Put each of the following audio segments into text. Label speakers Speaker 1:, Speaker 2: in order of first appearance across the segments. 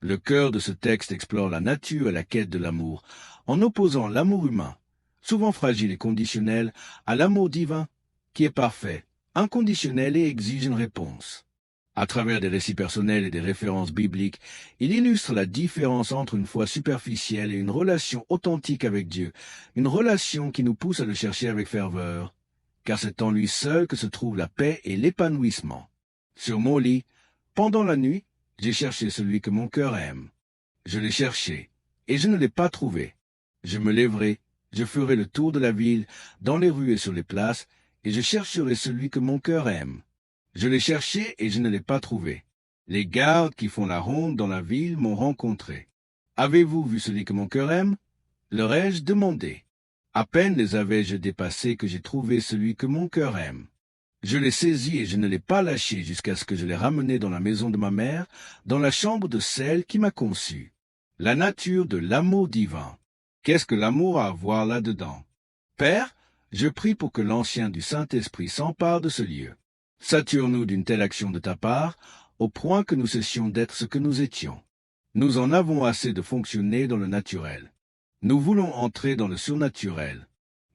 Speaker 1: Le cœur de ce texte explore la nature et la quête de l'amour, en opposant l'amour humain, souvent fragile et conditionnel, à l'amour divin, qui est parfait, inconditionnel et exige une réponse. À travers des récits personnels et des références bibliques, il illustre la différence entre une foi superficielle et une relation authentique avec Dieu, une relation qui nous pousse à le chercher avec ferveur, car c'est en lui seul que se trouve la paix et l'épanouissement. Sur mon lit, pendant la nuit, j'ai cherché celui que mon cœur aime. Je l'ai cherché, et je ne l'ai pas trouvé. Je me lèverai, je ferai le tour de la ville, dans les rues et sur les places, et je chercherai celui que mon cœur aime. Je l'ai cherché et je ne l'ai pas trouvé. Les gardes qui font la ronde dans la ville m'ont rencontré. Avez-vous vu celui que mon cœur aime? Leur ai-je demandé. À peine les avais-je dépassés que j'ai trouvé celui que mon cœur aime. Je l'ai saisi et je ne l'ai pas lâché jusqu'à ce que je l'ai ramené dans la maison de ma mère, dans la chambre de celle qui m'a conçu. La nature de l'amour divin. Qu'est-ce que l'amour a à voir là-dedans? Père, je prie pour que l'ancien du Saint-Esprit s'empare de ce lieu. Sature-nous d'une telle action de ta part, au point que nous cessions d'être ce que nous étions. Nous en avons assez de fonctionner dans le naturel. Nous voulons entrer dans le surnaturel.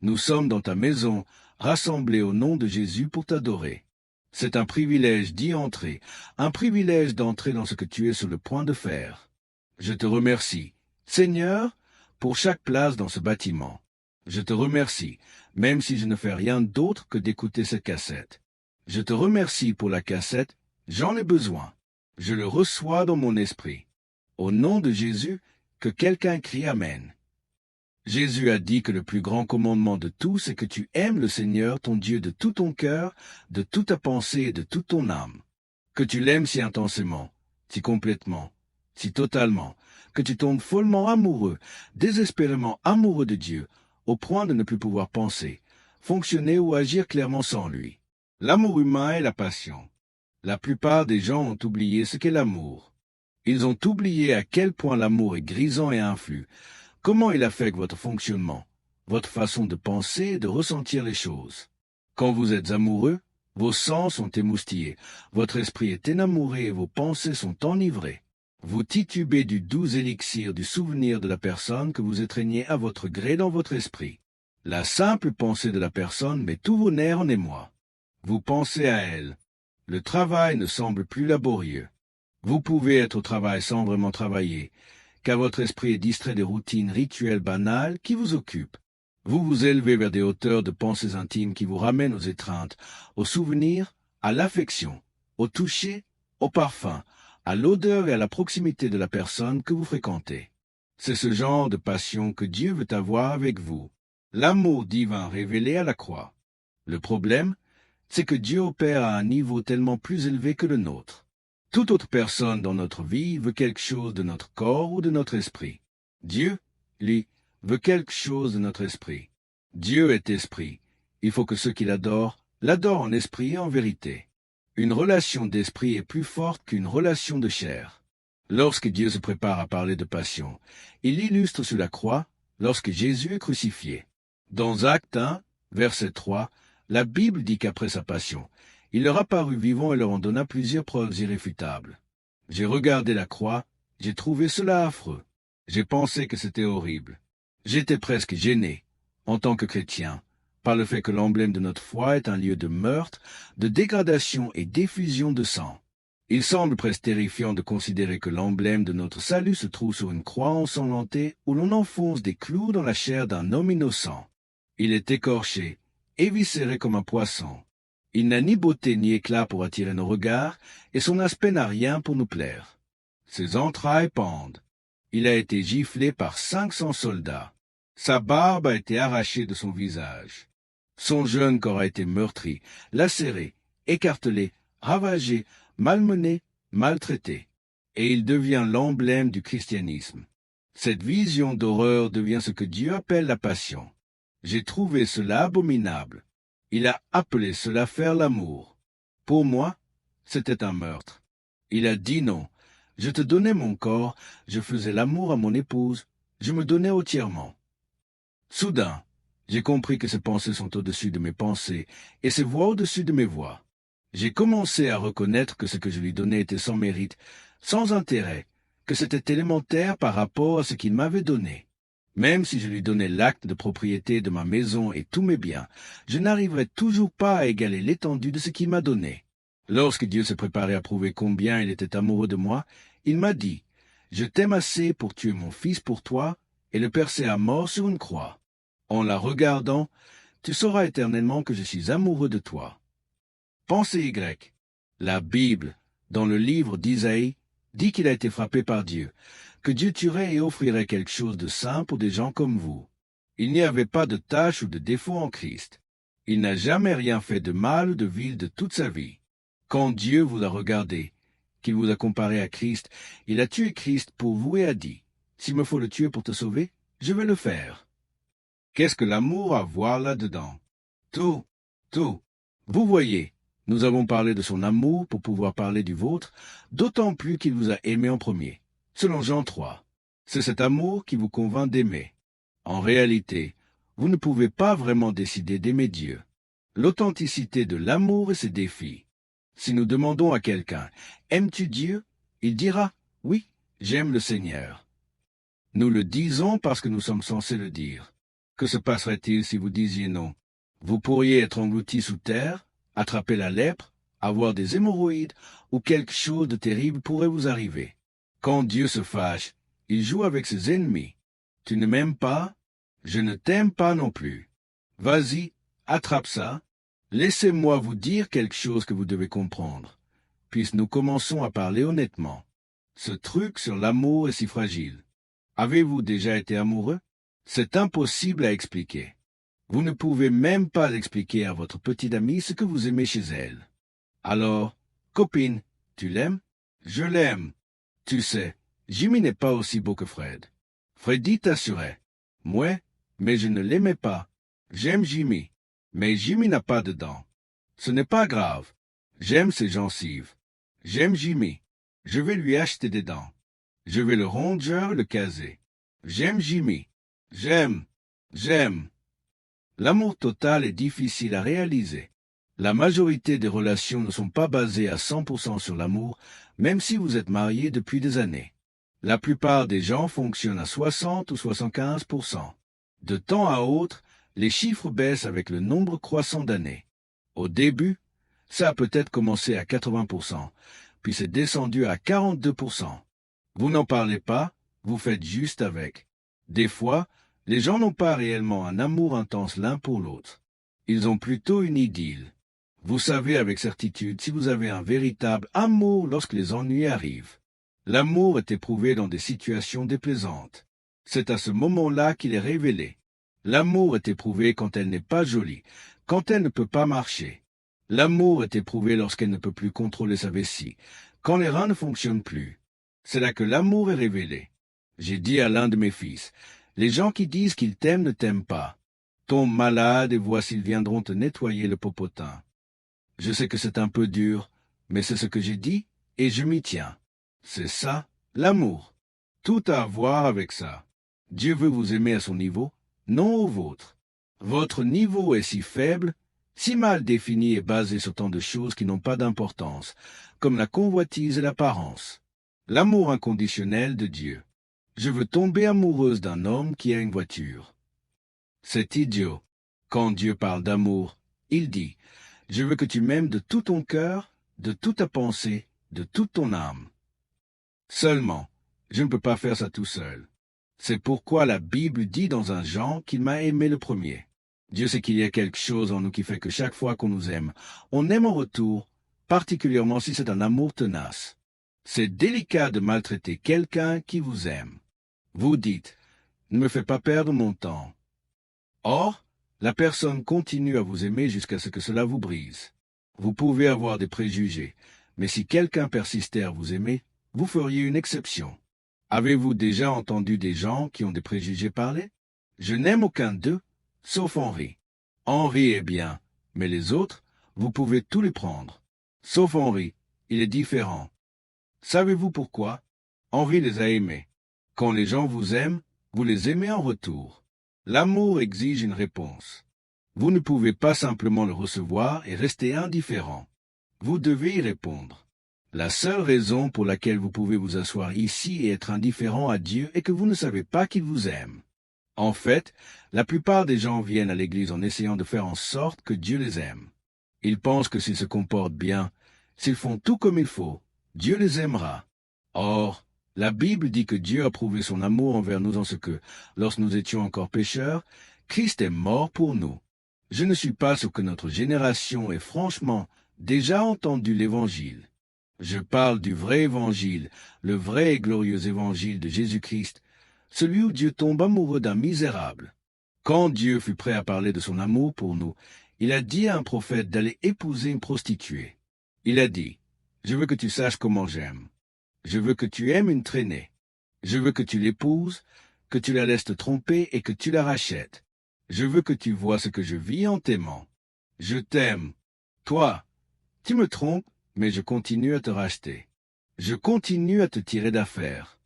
Speaker 1: Nous sommes dans ta maison, rassemblés au nom de Jésus pour t'adorer. C'est un privilège d'y entrer, un privilège d'entrer dans ce que tu es sur le point de faire. Je te remercie, Seigneur, pour chaque place dans ce bâtiment. Je te remercie, même si je ne fais rien d'autre que d'écouter cette cassette. Je te remercie pour la cassette, j'en ai besoin. Je le reçois dans mon esprit. Au nom de Jésus, que quelqu'un crie Amen. Jésus a dit que le plus grand commandement de tous est que tu aimes le Seigneur, ton Dieu, de tout ton cœur, de toute ta pensée et de toute ton âme. Que tu l'aimes si intensément, si complètement, si totalement, que tu tombes follement amoureux, désespérément amoureux de Dieu, au point de ne plus pouvoir penser, fonctionner ou agir clairement sans lui. L'amour humain est la passion. La plupart des gens ont oublié ce qu'est l'amour. Ils ont oublié à quel point l'amour est grisant et influe, comment il affecte votre fonctionnement, votre façon de penser et de ressentir les choses. Quand vous êtes amoureux, vos sens sont émoustillés, votre esprit est enamouré et vos pensées sont enivrées. Vous titubez du doux élixir du souvenir de la personne que vous étreignez à votre gré dans votre esprit. La simple pensée de la personne met tous vos nerfs en émoi. Vous pensez à elle. Le travail ne semble plus laborieux. Vous pouvez être au travail sans vraiment travailler, car votre esprit est distrait des routines rituelles banales qui vous occupent. Vous vous élevez vers des hauteurs de pensées intimes qui vous ramènent aux étreintes, aux souvenirs, à l'affection, au toucher, au parfum, à l'odeur et à la proximité de la personne que vous fréquentez. C'est ce genre de passion que Dieu veut avoir avec vous. L'amour divin révélé à la croix. Le problème, c'est que Dieu opère à un niveau tellement plus élevé que le nôtre. Toute autre personne dans notre vie veut quelque chose de notre corps ou de notre esprit. Dieu, lui, veut quelque chose de notre esprit. Dieu est esprit. Il faut que ceux qui l'adorent en esprit et en vérité. Une relation d'esprit est plus forte qu'une relation de chair. Lorsque Dieu se prépare à parler de passion, il l'illustre sur la croix lorsque Jésus est crucifié. Dans Actes 1, verset 3, la Bible dit qu'après sa passion, il leur apparut vivant et leur en donna plusieurs preuves irréfutables. J'ai regardé la croix, j'ai trouvé cela affreux. J'ai pensé que c'était horrible. J'étais presque gêné, en tant que chrétien, par le fait que l'emblème de notre foi est un lieu de meurtre, de dégradation et d'effusion de sang. Il semble presque terrifiant de considérer que l'emblème de notre salut se trouve sur une croix ensanglantée où l'on enfonce des clous dans la chair d'un homme innocent. Il est écorché, éviscéré comme un poisson. Il n'a ni beauté ni éclat pour attirer nos regards, et son aspect n'a rien pour nous plaire. Ses entrailles pendent. Il a été giflé par 500 soldats. Sa barbe a été arrachée de son visage. Son jeune corps a été meurtri, lacéré, écartelé, ravagé, malmené, maltraité. Et il devient l'emblème du christianisme. Cette vision d'horreur devient ce que Dieu appelle la passion. J'ai trouvé cela abominable. Il a appelé cela faire l'amour. Pour moi, c'était un meurtre. Il a dit non. Je te donnais mon corps, je faisais l'amour à mon épouse, je me donnais entièrement. Soudain, j'ai compris que ses pensées sont au-dessus de mes pensées, et ses voix au-dessus de mes voix. J'ai commencé à reconnaître que ce que je lui donnais était sans mérite, sans intérêt, que c'était élémentaire par rapport à ce qu'il m'avait donné. Même si je lui donnais l'acte de propriété de ma maison et tous mes biens, je n'arriverais toujours pas à égaler l'étendue de ce qu'il m'a donné. Lorsque Dieu se préparait à prouver combien il était amoureux de moi, il m'a dit, « Je t'aime assez pour tuer mon fils pour toi et le percer à mort sur une croix. En la regardant, tu sauras éternellement que je suis amoureux de toi. » Pensée Y. La Bible, dans le livre d'Isaïe, dit qu'il a été frappé par Dieu, que Dieu tuerait et offrirait quelque chose de saint pour des gens comme vous. Il n'y avait pas de tache ou de défaut en Christ. Il n'a jamais rien fait de mal ou de vil de toute sa vie. Quand Dieu vous a regardé, qu'il vous a comparé à Christ, il a tué Christ pour vous et a dit, « S'il me faut le tuer pour te sauver, je vais le faire. » Qu'est-ce que l'amour a à voir là-dedans? Tout, tout. Vous voyez, nous avons parlé de son amour pour pouvoir parler du vôtre, d'autant plus qu'il vous a aimé en premier. Selon Jean 3, c'est cet amour qui vous convainc d'aimer. En réalité, vous ne pouvez pas vraiment décider d'aimer Dieu. L'authenticité de l'amour et ses défis. Si nous demandons à quelqu'un « Aimes-tu Dieu ?» il dira « Oui, j'aime le Seigneur. » Nous le disons parce que nous sommes censés le dire. Que se passerait-il si vous disiez non? Vous pourriez être englouti sous terre, attraper la lèpre, avoir des hémorroïdes, ou quelque chose de terrible pourrait vous arriver. Quand Dieu se fâche, il joue avec ses ennemis. Tu ne m'aimes pas? Je ne t'aime pas non plus. Vas-y, attrape ça. Laissez-moi vous dire quelque chose que vous devez comprendre, puisque nous commençons à parler honnêtement. Ce truc sur l'amour est si fragile. Avez-vous déjà été amoureux? C'est impossible à expliquer. Vous ne pouvez même pas expliquer à votre petite amie ce que vous aimez chez elle. Alors, copine, tu l'aimes? Je l'aime. Tu sais, Jimmy n'est pas aussi beau que Fred. Freddy t'assurait. Moi, mais je ne l'aimais pas. J'aime Jimmy, mais Jimmy n'a pas de dents. Ce n'est pas grave. J'aime ses gencives. J'aime Jimmy. Je vais lui acheter des dents. Je vais le ronger, le caser. J'aime Jimmy. J'aime. L'amour total est difficile à réaliser. La majorité des relations ne sont pas basées à 100% sur l'amour, même si vous êtes mariés depuis des années. La plupart des gens fonctionnent à 60 ou 75%. De temps à autre, les chiffres baissent avec le nombre croissant d'années. Au début, ça a peut-être commencé à 80%, puis c'est descendu à 42%. Vous n'en parlez pas, vous faites juste avec. Des fois, les gens n'ont pas réellement un amour intense l'un pour l'autre. Ils ont plutôt une idylle. Vous savez avec certitude si vous avez un véritable amour lorsque les ennuis arrivent. L'amour est éprouvé dans des situations déplaisantes. C'est à ce moment-là qu'il est révélé. L'amour est éprouvé quand elle n'est pas jolie, quand elle ne peut pas marcher. L'amour est éprouvé lorsqu'elle ne peut plus contrôler sa vessie, quand les reins ne fonctionnent plus. C'est là que l'amour est révélé. J'ai dit à l'un de mes fils, « Les gens qui disent qu'ils t'aiment ne t'aiment pas. Tombe malade et vois s'ils viendront te nettoyer le popotin. » Je sais que c'est un peu dur, mais c'est ce que j'ai dit et je m'y tiens. C'est ça, l'amour. Tout a à voir avec ça. Dieu veut vous aimer à son niveau, non au vôtre. Votre niveau est si faible, si mal défini et basé sur tant de choses qui n'ont pas d'importance, comme la convoitise et l'apparence. L'amour inconditionnel de Dieu. Je veux tomber amoureuse d'un homme qui a une voiture. C'est idiot. Quand Dieu parle d'amour, il dit « Je veux que tu m'aimes de tout ton cœur, de toute ta pensée, de toute ton âme. » Seulement, je ne peux pas faire ça tout seul. C'est pourquoi la Bible dit dans un Jean qu'il m'a aimé le premier. Dieu sait qu'il y a quelque chose en nous qui fait que chaque fois qu'on nous aime, on aime en retour, particulièrement si c'est un amour tenace. C'est délicat de maltraiter quelqu'un qui vous aime. Vous dites « Ne me fais pas perdre mon temps. » Or, la personne continue à vous aimer jusqu'à ce que cela vous brise. Vous pouvez avoir des préjugés, mais si quelqu'un persistait à vous aimer, vous feriez une exception. Avez-vous déjà entendu des gens qui ont des préjugés parler? Je n'aime aucun d'eux, sauf Henri. Henri est bien, mais les autres, vous pouvez tous les prendre. Sauf Henri, il est différent. Savez-vous pourquoi? Henri les a aimés. Quand les gens vous aiment, vous les aimez en retour. L'amour exige une réponse. Vous ne pouvez pas simplement le recevoir et rester indifférent. Vous devez y répondre. La seule raison pour laquelle vous pouvez vous asseoir ici et être indifférent à Dieu est que vous ne savez pas qu'il vous aime. En fait, la plupart des gens viennent à l'église en essayant de faire en sorte que Dieu les aime. Ils pensent que s'ils se comportent bien, s'ils font tout comme il faut, Dieu les aimera. Or, la Bible dit que Dieu a prouvé son amour envers nous en ce que, lorsque nous étions encore pécheurs, Christ est mort pour nous. Je ne suis pas sûr que notre génération ait franchement déjà entendu l'Évangile. Je parle du vrai Évangile, le vrai et glorieux Évangile de Jésus-Christ, celui où Dieu tombe amoureux d'un misérable. Quand Dieu fut prêt à parler de son amour pour nous, il a dit à un prophète d'aller épouser une prostituée. Il a dit, « Je veux que tu saches comment j'aime. Je veux que tu aimes une traînée. Je veux que tu l'épouses, que tu la laisses te tromper et que tu la rachètes. Je veux que tu vois ce que je vis en t'aimant. Je t'aime. Toi, tu me trompes, mais je continue à te racheter. Je continue à te tirer d'affaire.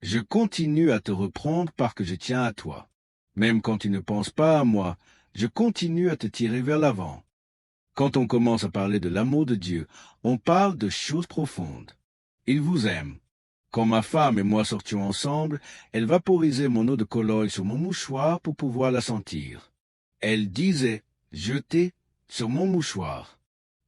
Speaker 1: Je continue à te reprendre parce que je tiens à toi. Même quand tu ne penses pas à moi, je continue à te tirer vers l'avant. » Quand on commence à parler de l'amour de Dieu, on parle de choses profondes. Il vous aime. Quand ma femme et moi sortions ensemble, elle vaporisait mon eau de Cologne sur mon mouchoir pour pouvoir la sentir. Elle disait « Je t'ai » sur mon mouchoir.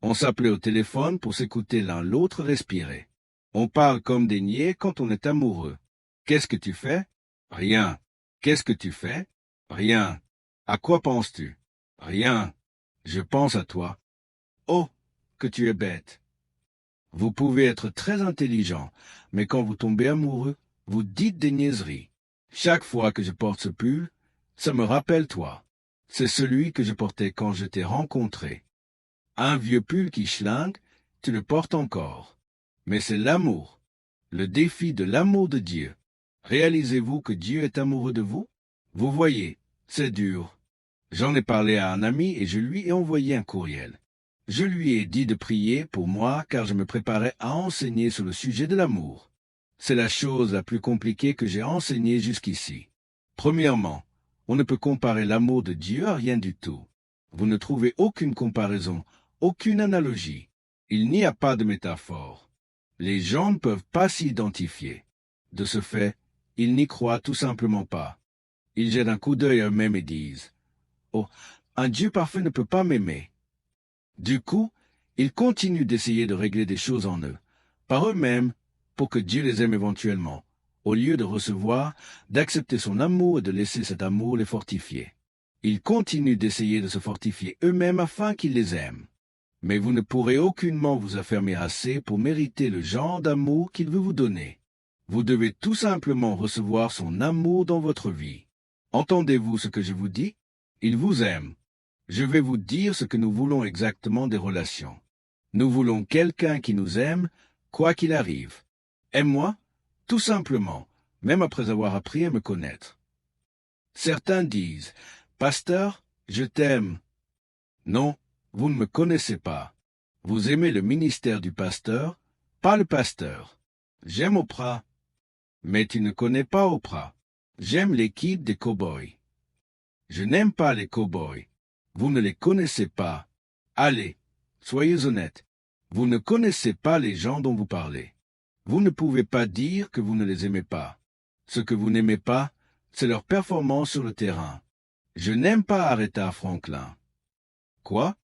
Speaker 1: On s'appelait au téléphone pour s'écouter l'un l'autre respirer. On parle comme des niais quand on est amoureux. Qu'est-ce que tu fais? Rien. Qu'est-ce que tu fais? Rien. À quoi penses-tu? Rien. Je pense à toi. Oh, que tu es bête. Vous pouvez être très intelligent, mais quand vous tombez amoureux, vous dites des niaiseries. Chaque fois que je porte ce pull, ça me rappelle toi. C'est celui que je portais quand je t'ai rencontré. Un vieux pull qui schlingue, tu le portes encore. Mais c'est l'amour, le défi de l'amour de Dieu. Réalisez-vous que Dieu est amoureux de vous? Vous voyez, c'est dur. J'en ai parlé à un ami et je lui ai envoyé un courriel. Je lui ai dit de prier pour moi car je me préparais à enseigner sur le sujet de l'amour. C'est la chose la plus compliquée que j'ai enseignée jusqu'ici. Premièrement, on ne peut comparer l'amour de Dieu à rien du tout. Vous ne trouvez aucune comparaison, aucune analogie. Il n'y a pas de métaphore. Les gens ne peuvent pas s'y identifier. De ce fait, ils n'y croient tout simplement pas. Ils jettent un coup d'œil à eux-mêmes et disent « Oh, un Dieu parfait ne peut pas m'aimer. » Du coup, ils continuent d'essayer de régler des choses en eux, par eux-mêmes, pour que Dieu les aime éventuellement, au lieu de recevoir, d'accepter son amour et de laisser cet amour les fortifier. Ils continuent d'essayer de se fortifier eux-mêmes afin qu'il les aime. Mais vous ne pourrez aucunement vous affermir assez pour mériter le genre d'amour qu'il veut vous donner. Vous devez tout simplement recevoir son amour dans votre vie. Entendez-vous ce que je vous dis? Il vous aime. Je vais vous dire ce que nous voulons exactement des relations. Nous voulons quelqu'un qui nous aime, quoi qu'il arrive. Aime-moi, tout simplement, même après avoir appris à me connaître. Certains disent, « Pasteur, je t'aime. » Non, vous ne me connaissez pas. Vous aimez le ministère du pasteur, pas le pasteur. J'aime Oprah. Mais tu ne connais pas Oprah. J'aime l'équipe des cow-boys. Je n'aime pas les cow-boys. Vous ne les connaissez pas. Allez, soyez honnêtes. Vous ne connaissez pas les gens dont vous parlez. Vous ne pouvez pas dire que vous ne les aimez pas. Ce que vous n'aimez pas, c'est leur performance sur le terrain. Je n'aime pas Aretha Franklin. Quoi?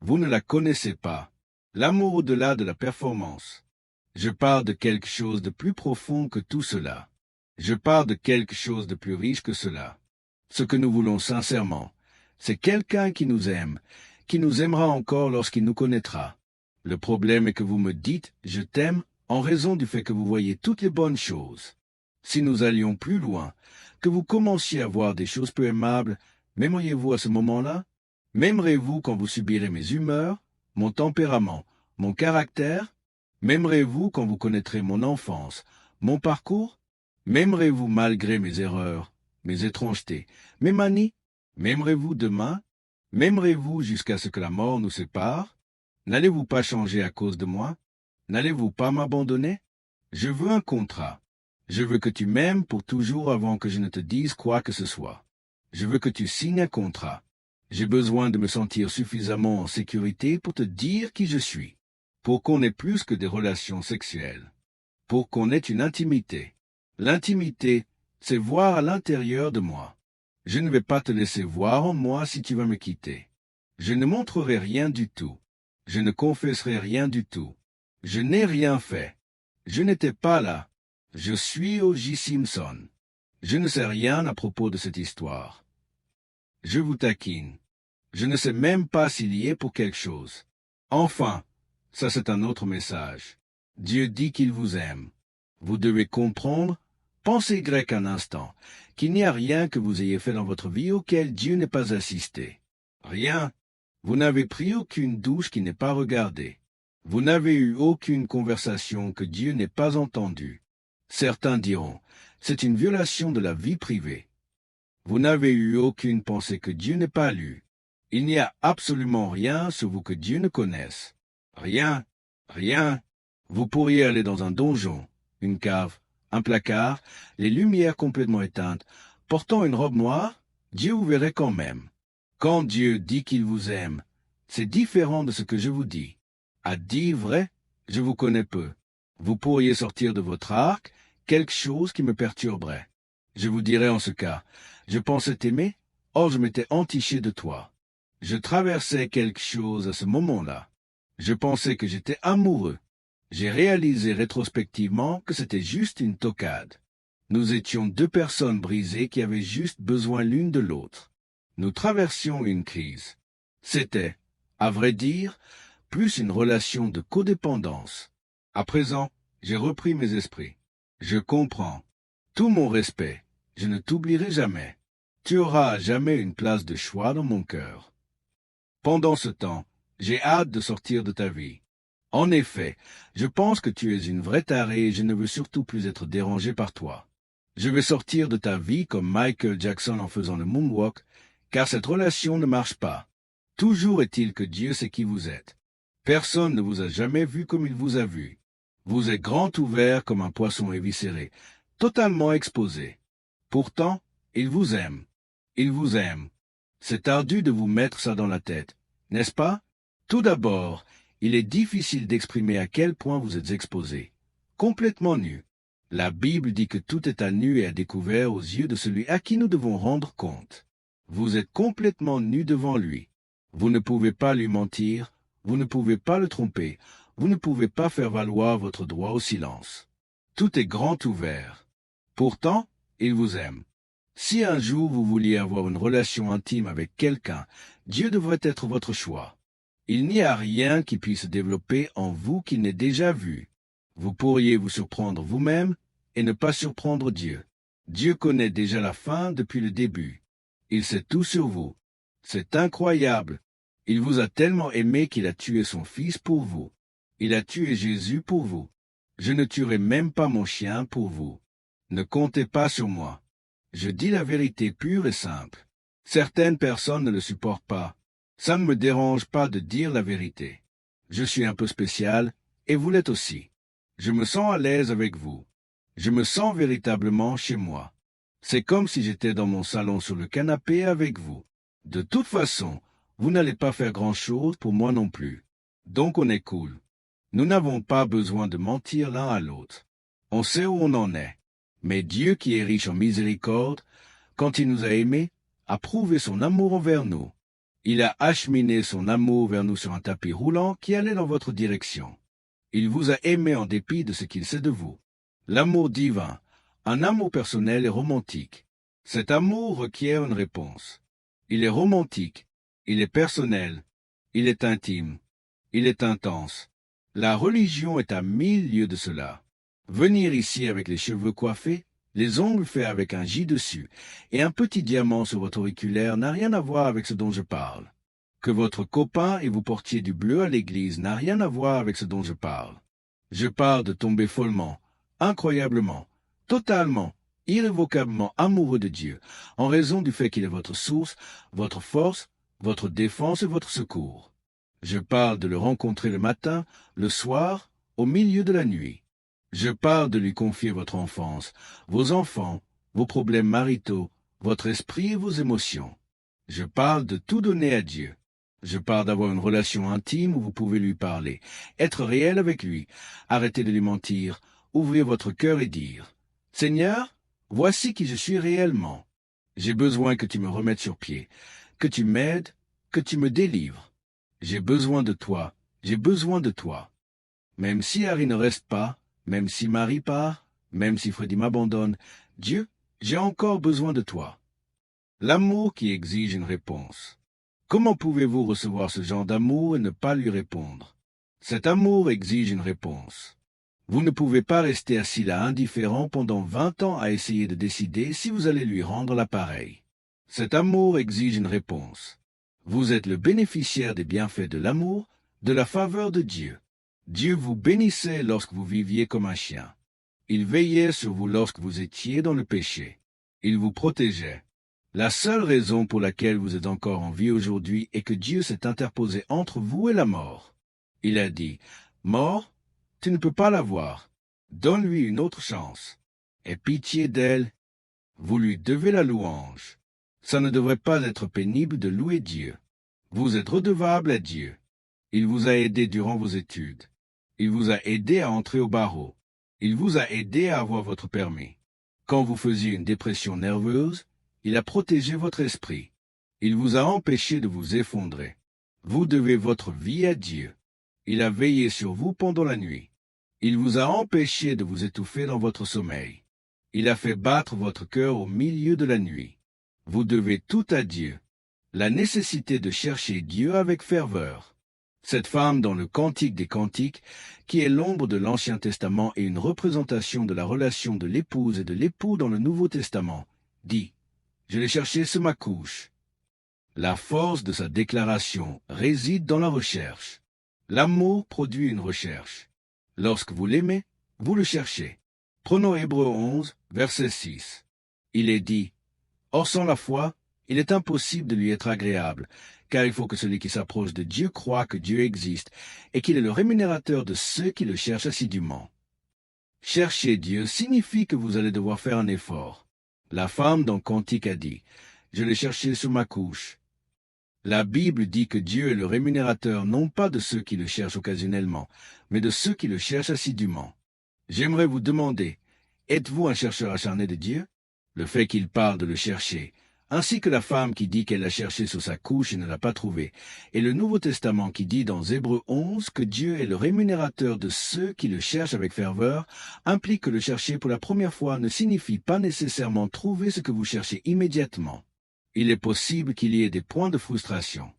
Speaker 1: Vous ne la connaissez pas. L'amour au-delà de la performance. Je parle de quelque chose de plus profond que tout cela. Je parle de quelque chose de plus riche que cela. Ce que nous voulons sincèrement, c'est quelqu'un qui nous aime, qui nous aimera encore lorsqu'il nous connaîtra. Le problème est que vous me dites « je t'aime » en raison du fait que vous voyez toutes les bonnes choses. Si nous allions plus loin, que vous commenciez à voir des choses peu aimables, m'aimeriez-vous à ce moment-là? M'aimerez-vous quand vous subirez mes humeurs, mon tempérament, mon caractère? M'aimerez-vous quand vous connaîtrez mon enfance, mon parcours? M'aimerez-vous malgré mes erreurs, mes étrangetés, mes manies? M'aimerez-vous demain? M'aimerez-vous jusqu'à ce que la mort nous sépare? N'allez-vous pas changer à cause de moi? N'allez-vous pas m'abandonner? Je veux un contrat. Je veux que tu m'aimes pour toujours avant que je ne te dise quoi que ce soit. Je veux que tu signes un contrat. J'ai besoin de me sentir suffisamment en sécurité pour te dire qui je suis. pour qu'on ait plus que des relations sexuelles, pour qu'on ait une intimité. L'intimité, c'est voir à l'intérieur de moi. Je ne vais pas te laisser voir en moi si tu vas me quitter. Je ne montrerai rien du tout. Je ne confesserai rien du tout. Je n'ai rien fait. Je n'étais pas là. Je suis O.J. Simpson. Je ne sais rien à propos de cette histoire. Je vous taquine. Je ne sais même pas s'il y est pour quelque chose. Enfin, ça c'est un autre message. Dieu dit qu'il vous aime. Vous devez comprendre, pensez grec un instant, qu'il n'y a rien que vous ayez fait dans votre vie auquel Dieu n'ait pas assisté. Rien. Vous n'avez pris aucune douche qui n'est pas regardée. Vous n'avez eu aucune conversation que Dieu n'ait pas entendue. Certains diront, c'est une violation de la vie privée. Vous n'avez eu aucune pensée que Dieu n'ait pas lue. Il n'y a absolument rien sur vous que Dieu ne connaisse. Rien, rien. Vous pourriez aller dans un donjon, une cave, un placard, les lumières complètement éteintes, portant une robe noire, Dieu vous verrait quand même. Quand Dieu dit qu'il vous aime, c'est différent de ce que je vous dis. À dire vrai, je vous connais peu. Vous pourriez sortir de votre arc quelque chose qui me perturberait. Je vous dirais en ce cas, je pensais t'aimer, or je m'étais entiché de toi. Je traversais quelque chose à ce moment-là. Je pensais que j'étais amoureux. J'ai réalisé rétrospectivement que c'était juste une toquade. Nous étions deux personnes brisées qui avaient juste besoin l'une de l'autre. Nous traversions une crise. C'était, à vrai dire, plus une relation de codépendance. À présent, j'ai repris mes esprits. Je comprends. Tout mon respect. Je ne t'oublierai jamais. Tu auras à jamais une place de choix dans mon cœur. Pendant ce temps, j'ai hâte de sortir de ta vie. En effet, je pense que tu es une vraie tarée et je ne veux surtout plus être dérangé par toi. Je vais sortir de ta vie comme Michael Jackson en faisant le moonwalk, car cette relation ne marche pas. Toujours est-il que Dieu sait qui vous êtes. Personne ne vous a jamais vu comme il vous a vu. Vous êtes grand ouvert comme un poisson éviscéré, totalement exposé. Pourtant, il vous aime. Il vous aime. C'est ardu de vous mettre ça dans la tête, n'est-ce pas? Tout d'abord, il est difficile d'exprimer à quel point vous êtes exposé, complètement nu. La Bible dit que tout est à nu et à découvert aux yeux de celui à qui nous devons rendre compte. Vous êtes complètement nu devant lui. Vous ne pouvez pas lui mentir, vous ne pouvez pas le tromper, vous ne pouvez pas faire valoir votre droit au silence. Tout est grand ouvert. Pourtant, il vous aime. Si un jour vous vouliez avoir une relation intime avec quelqu'un, Dieu devrait être votre choix. Il n'y a rien qui puisse se développer en vous qu'il n'ait déjà vu. Vous pourriez vous surprendre vous-même et ne pas surprendre Dieu. Dieu connaît déjà la fin depuis le début. Il sait tout sur vous. C'est incroyable. Il vous a tellement aimé qu'il a tué son fils pour vous. Il a tué Jésus pour vous. Je ne tuerai même pas mon chien pour vous. Ne comptez pas sur moi. Je dis la vérité pure et simple. Certaines personnes ne le supportent pas. Ça ne me dérange pas de dire la vérité. Je suis un peu spécial, et vous l'êtes aussi. Je me sens à l'aise avec vous. Je me sens véritablement chez moi. C'est comme si j'étais dans mon salon sur le canapé avec vous. De toute façon, vous n'allez pas faire grand-chose pour moi non plus. Donc on est cool. Nous n'avons pas besoin de mentir l'un à l'autre. On sait où on en est. Mais Dieu qui est riche en miséricorde, quand il nous a aimés, a prouvé son amour envers nous. Il a acheminé son amour vers nous sur un tapis roulant qui allait dans votre direction. Il vous a aimé en dépit de ce qu'il sait de vous. L'amour divin, un amour personnel et romantique. Cet amour requiert une réponse. Il est romantique, il est personnel, il est intime, il est intense. La religion est à 1000 lieues de cela. Venir ici avec les cheveux coiffés, les ongles faits avec un J dessus, et un petit diamant sur votre auriculaire n'a rien à voir avec ce dont je parle. Que votre copain et vous portiez du bleu à l'église n'a rien à voir avec ce dont je parle. Je parle de tomber follement, incroyablement, totalement, irrévocablement amoureux de Dieu, en raison du fait qu'il est votre source, votre force, votre défense et votre secours. Je parle de le rencontrer le matin, le soir, au milieu de la nuit. Je parle de lui confier votre enfance, vos enfants, vos problèmes maritaux, votre esprit et vos émotions. Je parle de tout donner à Dieu. Je parle d'avoir une relation intime où vous pouvez lui parler, être réel avec lui, arrêter de lui mentir, ouvrir votre cœur et dire « Seigneur, voici qui je suis réellement. J'ai besoin que tu me remettes sur pied, que tu m'aides, que tu me délivres. J'ai besoin de toi, j'ai besoin de toi. Même si Harry ne reste pas, même si Marie part, même si Freddy m'abandonne, Dieu, j'ai encore besoin de toi. » L'amour qui exige une réponse. Comment pouvez-vous recevoir ce genre d'amour et ne pas lui répondre? Cet amour exige une réponse. Vous ne pouvez pas rester assis là indifférent pendant 20 ans à essayer de décider si vous allez lui rendre l'appareil. Cet amour exige une réponse. Vous êtes le bénéficiaire des bienfaits de l'amour, de la faveur de Dieu. Dieu vous bénissait lorsque vous viviez comme un chien. Il veillait sur vous lorsque vous étiez dans le péché. Il vous protégeait. La seule raison pour laquelle vous êtes encore en vie aujourd'hui est que Dieu s'est interposé entre vous et la mort. Il a dit, « Mort, tu ne peux pas l'avoir. Donne-lui une autre chance. Aie pitié d'elle. Vous lui devez la louange. Ça ne devrait pas être pénible de louer Dieu. Vous êtes redevable à Dieu. Il vous a aidé durant vos études. Il vous a aidé à entrer au barreau. Il vous a aidé à avoir votre permis. Quand vous faisiez une dépression nerveuse, il a protégé votre esprit. Il vous a empêché de vous effondrer. Vous devez votre vie à Dieu. Il a veillé sur vous pendant la nuit. Il vous a empêché de vous étouffer dans votre sommeil. Il a fait battre votre cœur au milieu de la nuit. Vous devez tout à Dieu. La nécessité de chercher Dieu avec ferveur. Cette femme dans le Cantique des Cantiques, qui est l'ombre de l'Ancien Testament et une représentation de la relation de l'épouse et de l'époux dans le Nouveau Testament, dit « Je l'ai cherché sur ma couche ». La force de sa déclaration réside dans la recherche. L'amour produit une recherche. Lorsque vous l'aimez, vous le cherchez. Prenons Hébreux 11, verset 6. Il est dit « Or sans la foi, il est impossible de lui être agréable, car il faut que celui qui s'approche de Dieu croie que Dieu existe et qu'il est le rémunérateur de ceux qui le cherchent assidûment. » Chercher Dieu signifie que vous allez devoir faire un effort. La femme dans Cantique a dit « Je l'ai cherché sur ma couche ». La Bible dit que Dieu est le rémunérateur non pas de ceux qui le cherchent occasionnellement, mais de ceux qui le cherchent assidûment. J'aimerais vous demander, êtes-vous un chercheur acharné de Dieu? Le fait qu'il parle de le chercher, ainsi que la femme qui dit qu'elle l'a cherché sur sa couche et ne l'a pas trouvé, et le Nouveau Testament qui dit dans Hébreux 11 que Dieu est le rémunérateur de ceux qui le cherchent avec ferveur, implique que le chercher pour la première fois ne signifie pas nécessairement trouver ce que vous cherchez immédiatement. Il est possible qu'il y ait des points de frustration.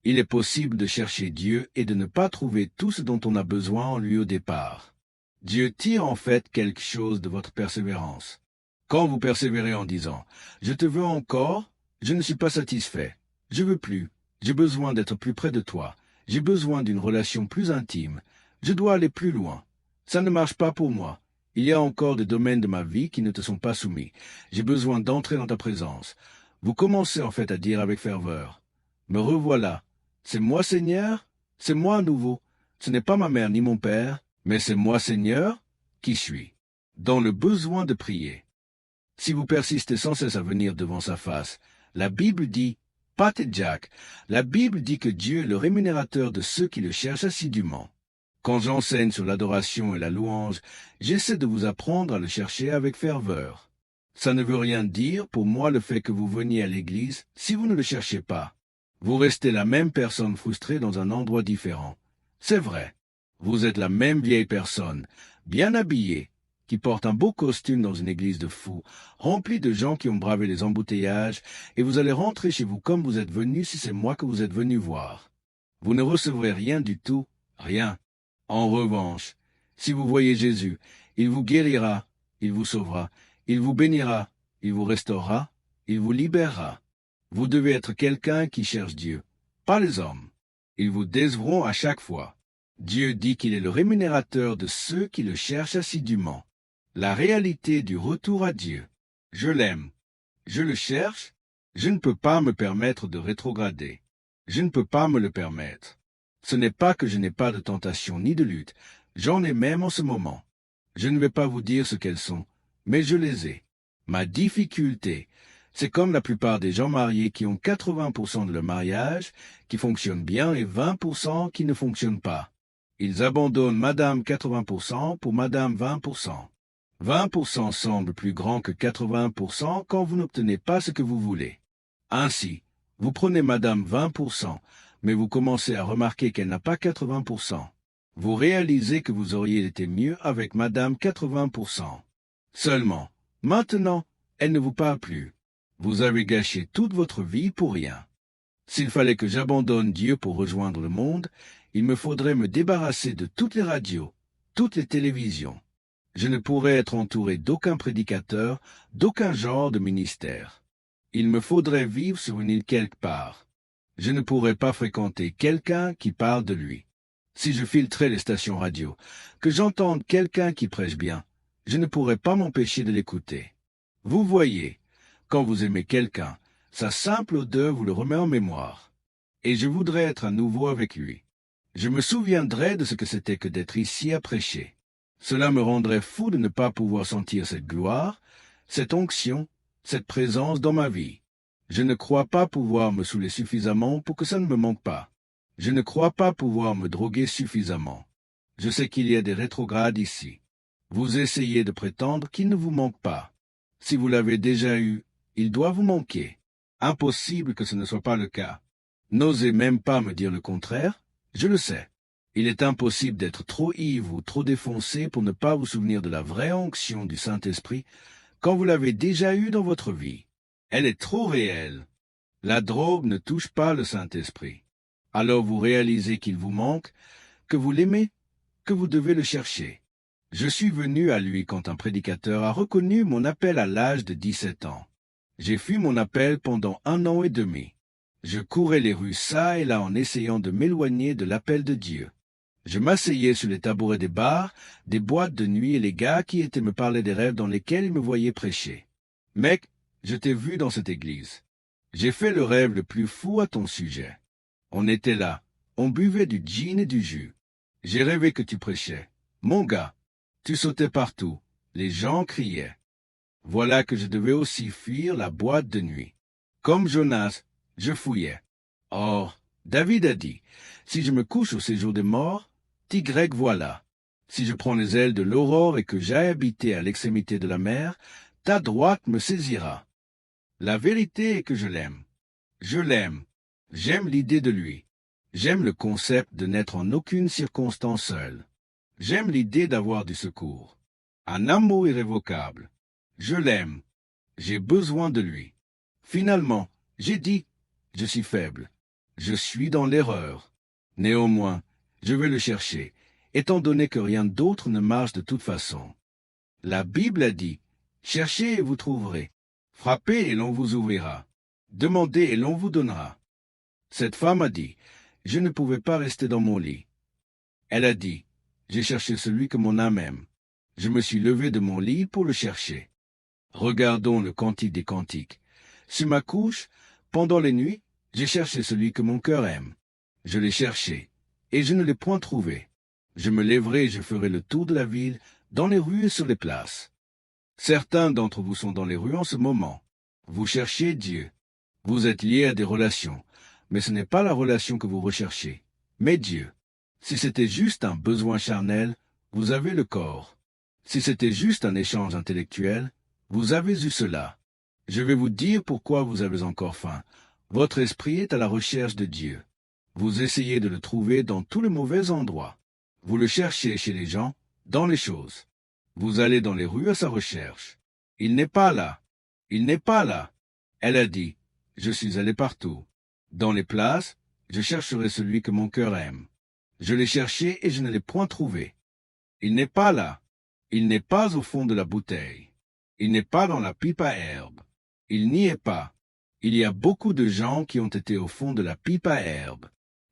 Speaker 1: Il est possible de chercher Dieu et de ne pas trouver tout ce dont on a besoin en lui au départ. Dieu tire en fait quelque chose de votre persévérance. Quand vous persévérez en disant « Je te veux encore, je ne suis pas satisfait, je veux plus, j'ai besoin d'être plus près de toi, j'ai besoin d'une relation plus intime, je dois aller plus loin, ça ne marche pas pour moi, il y a encore des domaines de ma vie qui ne te sont pas soumis, j'ai besoin d'entrer dans ta présence. » Vous commencez en fait à dire avec ferveur « Me revoilà, c'est moi Seigneur, c'est moi à nouveau, ce n'est pas ma mère ni mon père, mais c'est moi Seigneur qui suis, dans le besoin de prier. » Si vous persistez sans cesse à venir devant sa face, la Bible dit, Pat et Jack, la Bible dit que Dieu est le rémunérateur de ceux qui le cherchent assidûment. Quand j'enseigne sur l'adoration et la louange, j'essaie de vous apprendre à le chercher avec ferveur. Ça ne veut rien dire pour moi le fait que vous veniez à l'église si vous ne le cherchez pas. Vous restez la même personne frustrée dans un endroit différent. C'est vrai. Vous êtes la même vieille personne, bien habillée, qui porte un beau costume dans une église de fous, remplie de gens qui ont bravé les embouteillages, et vous allez rentrer chez vous comme vous êtes venu si c'est moi que vous êtes venu voir. Vous ne recevrez rien du tout, rien. En revanche, si vous voyez Jésus, il vous guérira, il vous sauvera, il vous bénira, il vous restaurera, il vous libérera. Vous devez être quelqu'un qui cherche Dieu, pas les hommes. Ils vous décevront à chaque fois. Dieu dit qu'il est le rémunérateur de ceux qui le cherchent assidûment. La réalité du retour à Dieu. Je l'aime. Je le cherche. Je ne peux pas me permettre de rétrograder. Je ne peux pas me le permettre. Ce n'est pas que je n'ai pas de tentation ni de lutte. J'en ai même en ce moment. Je ne vais pas vous dire ce qu'elles sont, mais je les ai. Ma difficulté, C'est comme la plupart des gens mariés qui ont 80% de leur mariage qui fonctionne bien et 20% qui ne fonctionnent pas. Ils abandonnent Madame 80% pour Madame 20%. 20% semble plus grand que 80% quand vous n'obtenez pas ce que vous voulez. Ainsi, vous prenez Madame 20%, mais vous commencez à remarquer qu'elle n'a pas 80%. Vous réalisez que vous auriez été mieux avec Madame 80%. Seulement, maintenant, elle ne vous parle plus. Vous avez gâché toute votre vie pour rien. S'il fallait que j'abandonne Dieu pour rejoindre le monde, il me faudrait me débarrasser de toutes les radios, toutes les télévisions. Je ne pourrais être entouré d'aucun prédicateur, d'aucun genre de ministère. Il me faudrait vivre sur une île quelque part. Je ne pourrais pas fréquenter quelqu'un qui parle de lui. Si je filtrais les stations radio, que j'entende quelqu'un qui prêche bien, je ne pourrais pas m'empêcher de l'écouter. Vous voyez, quand vous aimez quelqu'un, sa simple odeur vous le remet en mémoire. Et je voudrais être à nouveau avec lui. Je me souviendrais de ce que c'était que d'être ici à prêcher. Cela me rendrait fou de ne pas pouvoir sentir cette gloire, cette onction, cette présence dans ma vie. Je ne crois pas pouvoir me saouler suffisamment pour que ça ne me manque pas. Je ne crois pas pouvoir me droguer suffisamment. Je sais qu'il y a des rétrogrades ici. Vous essayez de prétendre qu'il ne vous manque pas. Si vous l'avez déjà eu, il doit vous manquer. Impossible que ce ne soit pas le cas. N'osez même pas me dire le contraire, je le sais. Il est impossible d'être trop ivre ou trop défoncé pour ne pas vous souvenir de la vraie onction du Saint-Esprit quand vous l'avez déjà eue dans votre vie. Elle est trop réelle. La drogue ne touche pas le Saint-Esprit. Alors vous réalisez qu'il vous manque, que vous l'aimez, que vous devez le chercher. Je suis venu à lui quand un prédicateur a reconnu mon appel à l'âge de 17 ans. J'ai fui mon appel pendant 1 an et demi. Je courais les rues çà et là en essayant de m'éloigner de l'appel de Dieu. Je m'asseyais sur les tabourets des bars, des boîtes de nuit et les gars qui étaient me parlaient des rêves dans lesquels ils me voyaient prêcher. Mec, je t'ai vu dans cette église. J'ai fait le rêve le plus fou à ton sujet. On était là, on buvait du gin et du jus. J'ai rêvé que tu prêchais. Mon gars, tu sautais partout, les gens criaient. Voilà que je devais aussi fuir la boîte de nuit. Comme Jonas, je fouillais. Or, David a dit, si je me couche au séjour des morts, Y voilà. Si je prends les ailes de l'aurore et que j'aille habiter à l'extrémité de la mer, ta droite me saisira. La vérité est que je l'aime. Je l'aime. J'aime l'idée de lui. J'aime le concept de n'être en aucune circonstance seul. J'aime l'idée d'avoir du secours. Un amour irrévocable. Je l'aime. J'ai besoin de lui. Finalement, j'ai dit, je suis faible. Je suis dans l'erreur. Néanmoins, je vais le chercher, étant donné que rien d'autre ne marche de toute façon. La Bible a dit, cherchez et vous trouverez. Frappez et l'on vous ouvrira. Demandez et l'on vous donnera. Cette femme a dit, je ne pouvais pas rester dans mon lit. Elle a dit, j'ai cherché celui que mon âme aime. Je me suis levé de mon lit pour le chercher. Regardons le Cantique des Cantiques. Sur ma couche, pendant les nuits, j'ai cherché celui que mon cœur aime. Je l'ai cherché, et je ne l'ai point trouvé. Je me lèverai et je ferai le tour de la ville, dans les rues et sur les places. Certains d'entre vous sont dans les rues en ce moment. Vous cherchez Dieu. Vous êtes liés à des relations, mais ce n'est pas la relation que vous recherchez, mais Dieu. Si c'était juste un besoin charnel, vous avez le corps. Si c'était juste un échange intellectuel, vous avez eu cela. Je vais vous dire pourquoi vous avez encore faim. Votre esprit est à la recherche de Dieu. Vous essayez de le trouver dans tous les mauvais endroits. Vous le cherchez chez les gens, dans les choses. Vous allez dans les rues à sa recherche. Il n'est pas là. Il n'est pas là. Elle a dit, je suis allé partout. Dans les places, je chercherai celui que mon cœur aime. Je l'ai cherché et je ne l'ai point trouvé. Il n'est pas là. Il n'est pas au fond de la bouteille. Il n'est pas dans la pipe à herbe. Il n'y est pas. Il y a beaucoup de gens qui ont été au fond de la pipe à herbe.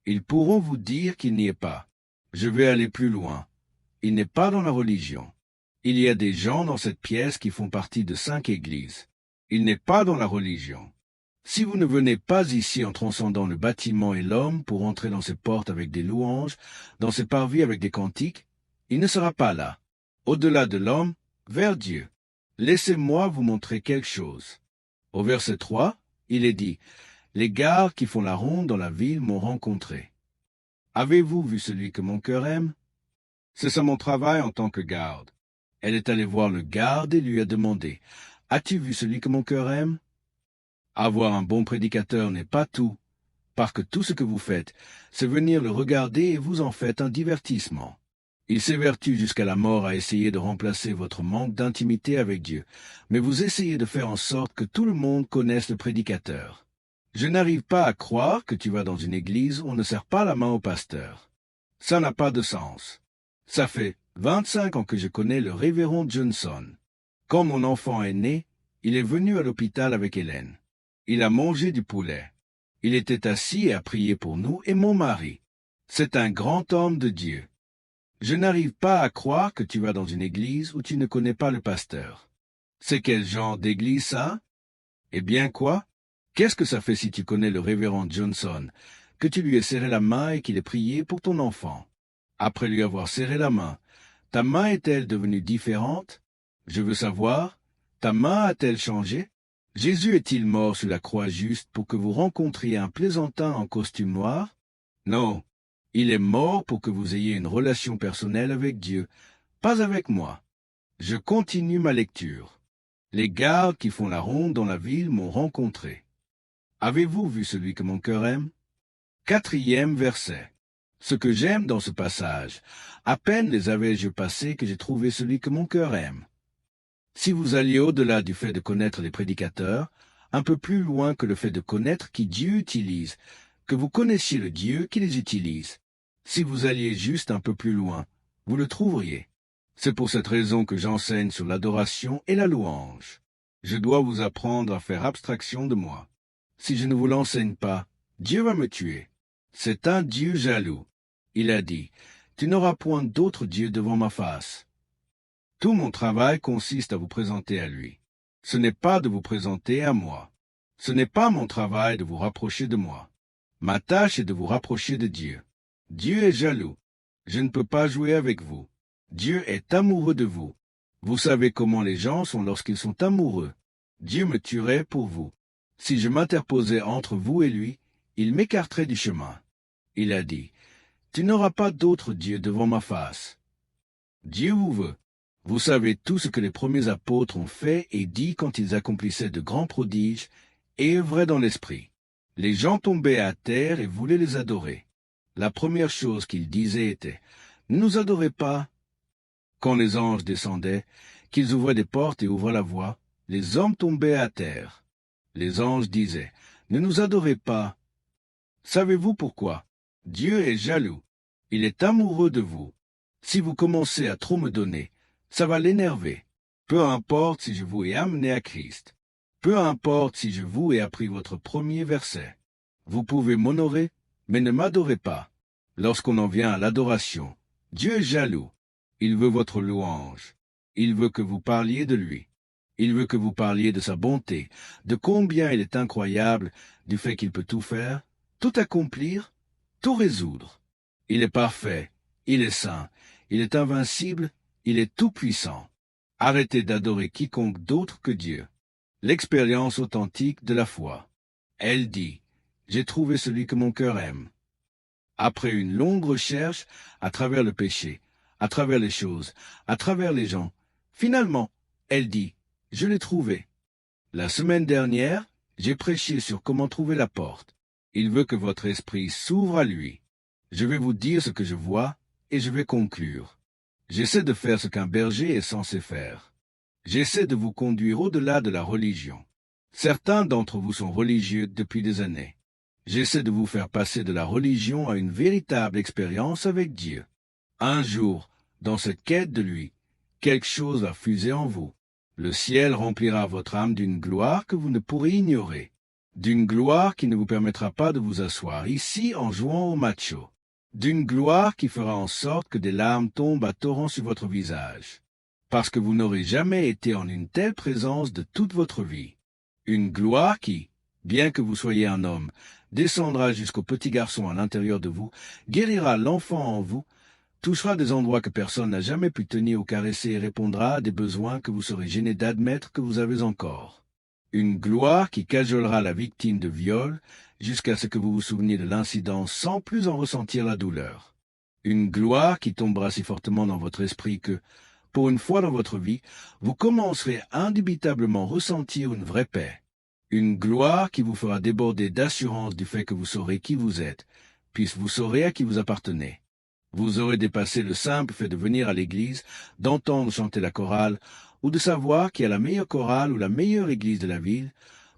Speaker 1: Ils pourront vous dire qu'il n'y est pas. Je vais aller plus loin. Il n'est pas dans la religion. Il y a des gens dans cette pièce qui font partie de 5 églises. Il n'est pas dans la religion. Si vous ne venez pas ici en transcendant le bâtiment et l'homme pour entrer dans ses portes avec des louanges, dans ses parvis avec des cantiques, il ne sera pas là. Au-delà de l'homme, vers Dieu. Laissez-moi vous montrer quelque chose. Au verset 3, il est dit, « Les gardes qui font la ronde dans la ville m'ont rencontré. » Avez-vous vu celui que mon cœur aime? C'est ça mon travail en tant que garde. Elle est allée voir le garde et lui a demandé, « As-tu vu celui que mon cœur aime? » Avoir un bon prédicateur n'est pas tout, parce que tout ce que vous faites, c'est venir le regarder et vous en faites un divertissement. Il s'évertue jusqu'à la mort à essayer de remplacer votre manque d'intimité avec Dieu, mais vous essayez de faire en sorte que tout le monde connaisse le prédicateur. Je n'arrive pas à croire que tu vas dans une église où on ne serre pas la main au pasteur. Ça n'a pas de sens. Ça fait 25 ans que je connais le révérend Johnson. Quand mon enfant est né, il est venu à l'hôpital avec Hélène. Il a mangé du poulet. Il était assis et a prié pour nous et mon mari. C'est un grand homme de Dieu. Je n'arrive pas à croire que tu vas dans une église où tu ne connais pas le pasteur. C'est quel genre d'église ça? Eh bien quoi? Qu'est-ce que ça fait si tu connais le révérend Johnson, que tu lui aies serré la main et qu'il ait prié pour ton enfant? Après lui avoir serré la main, ta main est-elle devenue différente? Je veux savoir, ta main a-t-elle changé? Jésus est-il mort sur la croix juste pour que vous rencontriez un plaisantin en costume noir? Non. Il est mort pour que vous ayez une relation personnelle avec Dieu, pas avec moi. Je continue ma lecture. Les gardes qui font la ronde dans la ville m'ont rencontré. Avez-vous vu celui que mon cœur aime? 4e verset. Ce que j'aime dans ce passage, à peine les avais-je passés que j'ai trouvé celui que mon cœur aime. Si vous alliez au-delà du fait de connaître les prédicateurs, un peu plus loin que le fait de connaître qui Dieu utilise, que vous connaissiez le Dieu qui les utilise, si vous alliez juste un peu plus loin, vous le trouveriez. C'est pour cette raison que j'enseigne sur l'adoration et la louange. Je dois vous apprendre à faire abstraction de moi. Si je ne vous l'enseigne pas, Dieu va me tuer. C'est un Dieu jaloux. Il a dit, « Tu n'auras point d'autre Dieu devant ma face. » Tout mon travail consiste à vous présenter à lui. Ce n'est pas de vous présenter à moi. Ce n'est pas mon travail de vous rapprocher de moi. Ma tâche est de vous rapprocher de Dieu. Dieu est jaloux. Je ne peux pas jouer avec vous. Dieu est amoureux de vous. Vous savez comment les gens sont lorsqu'ils sont amoureux. Dieu me tuerait pour vous. Si je m'interposais entre vous et lui, il m'écarterait du chemin. Il a dit, « Tu n'auras pas d'autre Dieu devant ma face. » Dieu vous veut. Vous savez tout ce que les premiers apôtres ont fait et dit quand ils accomplissaient de grands prodiges et œuvraient dans l'esprit. Les gens tombaient à terre et voulaient les adorer. La première chose qu'ils disaient était, « Ne nous adorez pas. » Quand les anges descendaient, qu'ils ouvraient des portes et ouvraient la voie, les hommes tombaient à terre. Les anges disaient, « Ne nous adorez pas. » Savez-vous pourquoi? Dieu est jaloux. Il est amoureux de vous. Si vous commencez à trop me donner, ça va l'énerver. Peu importe si je vous ai amené à Christ. Peu importe si je vous ai appris votre premier verset. Vous pouvez m'honorer, mais ne m'adorez pas. Lorsqu'on en vient à l'adoration, Dieu est jaloux. Il veut votre louange. Il veut que vous parliez de lui. Il veut que vous parliez de sa bonté, de combien il est incroyable, du fait qu'il peut tout faire, tout accomplir, tout résoudre. Il est parfait, il est saint, il est invincible, il est tout-puissant. Arrêtez d'adorer quiconque d'autre que Dieu. L'expérience authentique de la foi. Elle dit, « J'ai trouvé celui que mon cœur aime. » Après une longue recherche, à travers le péché, à travers les choses, à travers les gens, finalement, elle dit, « Je l'ai trouvé. » La semaine dernière, j'ai prêché sur comment trouver la porte. Il veut que votre esprit s'ouvre à lui. Je vais vous dire ce que je vois et je vais conclure. J'essaie de faire ce qu'un berger est censé faire. J'essaie de vous conduire au-delà de la religion. Certains d'entre vous sont religieux depuis des années. J'essaie de vous faire passer de la religion à une véritable expérience avec Dieu. Un jour, dans cette quête de lui, quelque chose va fuser en vous. Le ciel remplira votre âme d'une gloire que vous ne pourrez ignorer. D'une gloire qui ne vous permettra pas de vous asseoir ici en jouant au macho. D'une gloire qui fera en sorte que des larmes tombent à torrent sur votre visage. Parce que vous n'aurez jamais été en une telle présence de toute votre vie. Une gloire qui, bien que vous soyez un homme, descendra jusqu'au petit garçon à l'intérieur de vous, guérira l'enfant en vous, touchera des endroits que personne n'a jamais pu tenir ou caresser et répondra à des besoins que vous serez gêné d'admettre que vous avez encore. Une gloire qui cajolera la victime de viol jusqu'à ce que vous vous souveniez de l'incident sans plus en ressentir la douleur. Une gloire qui tombera si fortement dans votre esprit que, pour une fois dans votre vie, vous commencerez à indubitablement ressentir une vraie paix. Une gloire qui vous fera déborder d'assurance du fait que vous saurez qui vous êtes, puisque vous saurez à qui vous appartenez. Vous aurez dépassé le simple fait de venir à l'église, d'entendre chanter la chorale, ou de savoir qui a la meilleure chorale ou la meilleure église de la ville,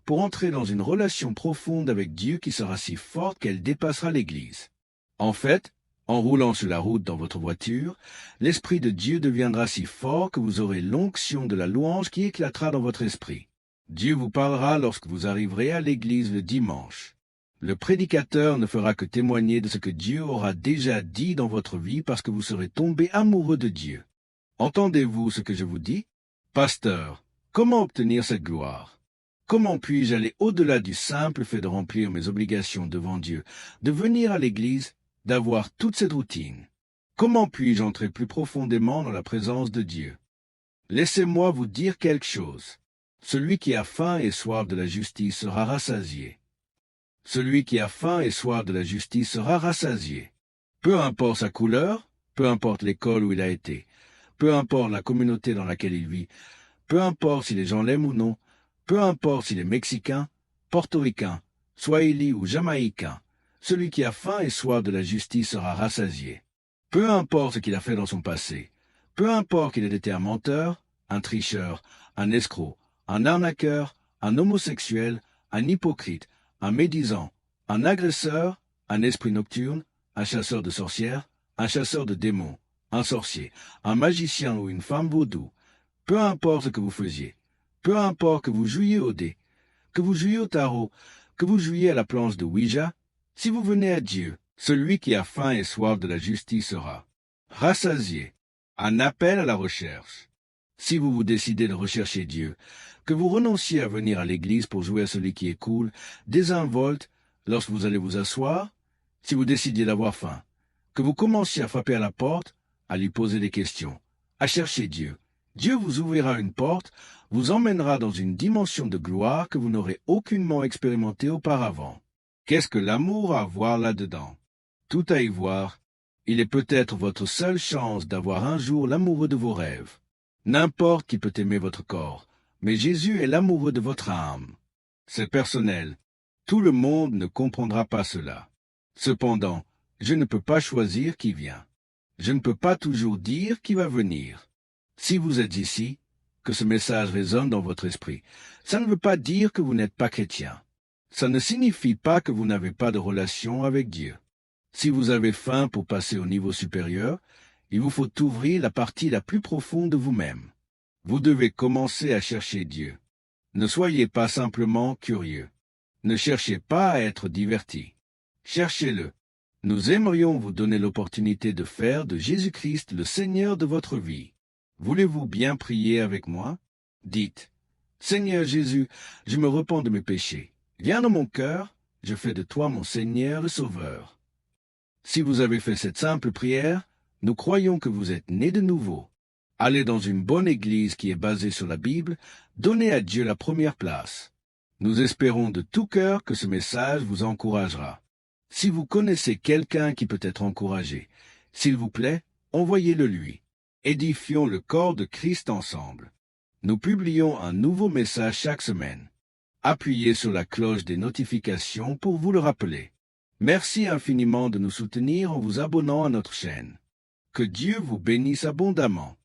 Speaker 1: pour entrer dans une relation profonde avec Dieu qui sera si forte qu'elle dépassera l'église. En fait, en roulant sur la route dans votre voiture, l'Esprit de Dieu deviendra si fort que vous aurez l'onction de la louange qui éclatera dans votre esprit. Dieu vous parlera lorsque vous arriverez à l'église le dimanche. Le prédicateur ne fera que témoigner de ce que Dieu aura déjà dit dans votre vie parce que vous serez tombé amoureux de Dieu. Entendez-vous ce que je vous dis? Pasteur, comment obtenir cette gloire? Comment puis-je aller au-delà du simple fait de remplir mes obligations devant Dieu, de venir à l'église, d'avoir toute cette routine? Comment puis-je entrer plus profondément dans la présence de Dieu? Laissez-moi vous dire quelque chose. Celui qui a faim et soif de la justice sera rassasié. Celui qui a faim et soif de la justice sera rassasié. Peu importe sa couleur, peu importe l'école où il a été, peu importe la communauté dans laquelle il vit, peu importe si les gens l'aiment ou non, peu importe s'il est mexicain, portoricain, swahili ou jamaïcain, celui qui a faim et soif de la justice sera rassasié. Peu importe ce qu'il a fait dans son passé, peu importe qu'il ait été un menteur, un tricheur, un escroc, un arnaqueur, un homosexuel, un hypocrite, un médisant, un agresseur, un esprit nocturne, un chasseur de sorcières, un chasseur de démons, un sorcier, un magicien ou une femme vaudou, peu importe ce que vous faisiez, peu importe que vous jouiez au dé, que vous jouiez au tarot, que vous jouiez à la planche de Ouija, si vous venez à Dieu, celui qui a faim et soif de la justice sera rassasié. Un appel à la recherche. Si vous vous décidez de rechercher Dieu, que vous renonciez à venir à l'église pour jouer à celui qui est cool, désinvolte, lorsque vous allez vous asseoir, si vous décidiez d'avoir faim, que vous commenciez à frapper à la porte, à lui poser des questions, à chercher Dieu. Dieu vous ouvrira une porte, vous emmènera dans une dimension de gloire que vous n'aurez aucunement expérimentée auparavant. Qu'est-ce que l'amour a à voir là-dedans? Tout à y voir. Il est peut-être votre seule chance d'avoir un jour l'amoureux de vos rêves. N'importe qui peut aimer votre corps, mais Jésus est l'amoureux de votre âme. C'est personnel. Tout le monde ne comprendra pas cela. Cependant, je ne peux pas choisir qui vient. Je ne peux pas toujours dire qui va venir. Si vous êtes ici, que ce message résonne dans votre esprit, ça ne veut pas dire que vous n'êtes pas chrétien. Ça ne signifie pas que vous n'avez pas de relation avec Dieu. Si vous avez faim pour passer au niveau supérieur, il vous faut ouvrir la partie la plus profonde de vous-même. Vous devez commencer à chercher Dieu. Ne soyez pas simplement curieux. Ne cherchez pas à être diverti. Cherchez-le. Nous aimerions vous donner l'opportunité de faire de Jésus-Christ le Seigneur de votre vie. Voulez-vous bien prier avec moi? Dites, « Seigneur Jésus, je me repens de mes péchés. Viens dans mon cœur, je fais de toi mon Seigneur le Sauveur. » Si vous avez fait cette simple prière, nous croyons que vous êtes né de nouveau. Allez dans une bonne église qui est basée sur la Bible, donnez à Dieu la première place. Nous espérons de tout cœur que ce message vous encouragera. Si vous connaissez quelqu'un qui peut être encouragé, s'il vous plaît, envoyez-le lui. Édifions le corps de Christ ensemble. Nous publions un nouveau message chaque semaine. Appuyez sur la cloche des notifications pour vous le rappeler. Merci infiniment de nous soutenir en vous abonnant à notre chaîne. Que Dieu vous bénisse abondamment.